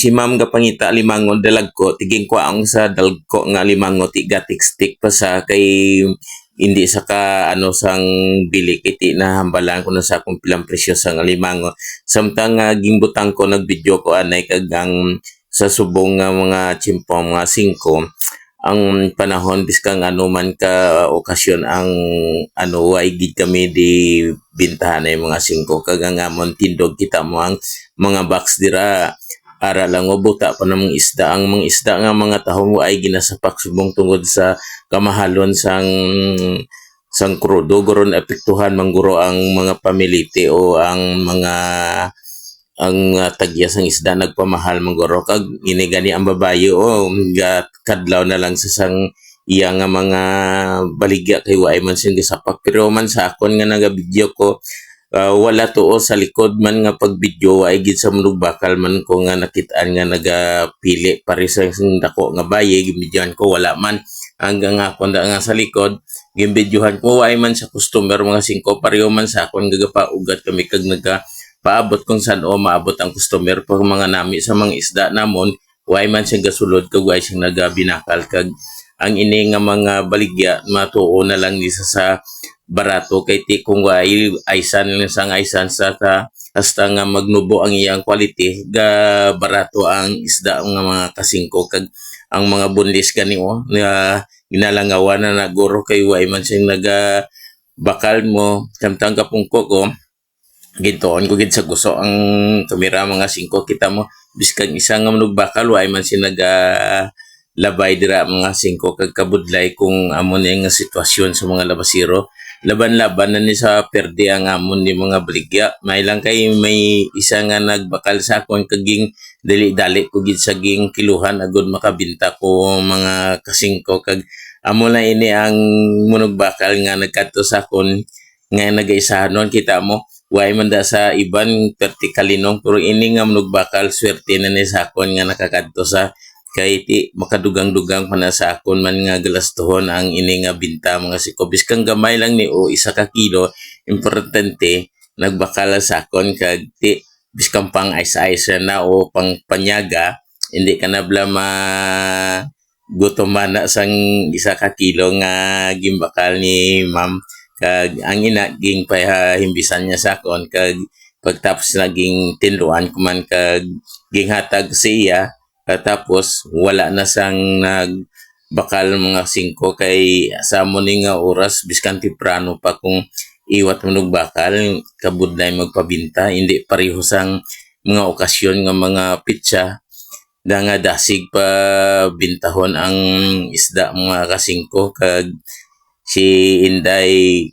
si ma'am gapangita limangon dalagko tiging kwaong sa dalagko nga limango tiga tikstik pa sa kay hindi sa ka ano sang bilik iti na hambalan ko na sa akong pilang presyo sang limango samtang gimbutang ko nagvideo ko anay kagang sa subong nga mga chimpong mga 5 ang panahon biskang ano man ka okasyon ang ano ay gid kami di bintahan ay mga 5 kagangamon tindog kita mo ang mga box dira ara lang buta pa ng mga isda ang mga isda nga mga tahong ay ginasapak subong tungod sa kamahalon sang krudo goron apektuhan mangguro ang mga pamiliti o ang mga tagya sang isda nagpamahal mangguro kag inigani ang babayo o kadlaw na lang sa sang iya nga mga baligya kay waay man sing gisapak pero man sa akon nga nagabidyo ko wala tuo sa likod man nga pagbidyo ay gid sa mulog bakal man ko nga nakit-an nga nagapili pare sa dako nga baye gibidyohan ko wala man hanggang ako nga sa likod gibidyohan ko waay man sa customer mga 5 pareho man sa akon gagapaugat kami kag paabot kung saan o maabot ang customer pag mga nami sa mga isda namon way man siya gasulod kag way siyang nagabinakal kag ang ini nga mga baligya matuo na lang nisa sa barato kay ti kung way aysan lang sang aysan sa ta hasta nga magnubo ang iyang quality ga barato ang isda nga mga kasingko kag ang mga bunlis kanimo nga ginalangawan na naguro kay way man siyang naga bakal mo samtang kapungko ko gintoon ko gid sa gusto ang kamera mga 5 kita mo biskang isa nga manug bakal way man si labay dira mga 5 kag kabudlay kung amon nga sitwasyon sa mga labasiro laban-laban na ni sa perde ang amon ni mga baligya may lang kay may isa nga nagbakal sa akon kaging dali-dali ko gid sa ging kiluhan agud makabinta ko mga kasingko kag amo na ini ang munog bakal nga nagkadto sa akon nga nagaisahanon kita mo way man da sa iban vertikalinong pero ini nga manugbakal swerte na ni sa akon nga nakakadto sa kay ti makadugang-dugang pa na sa akon man nga galastuhon ang ini nga binta mga siko biskang gamay lang ni o 1 ka kilo importante nagbakal sa akon kag ti biskang pang ice-ice na o pang panyaga hindi ka na bla gutom na sang 1 ka kilo nga gimbakal ni ma'am kag ang ina ging himbisan niya sa akon kag pagtapos naging tinluan ko man kag ginghatag siya tapos wala na sang nagbakal mga 5 kay sa mo ni nga oras biskan temprano pa kung iwat mo bakal kabudlay magpabinta hindi pareho sang mga okasyon nga mga pitsa da nga dasig pa bintahon ang isda mga ka 5 kag si Inday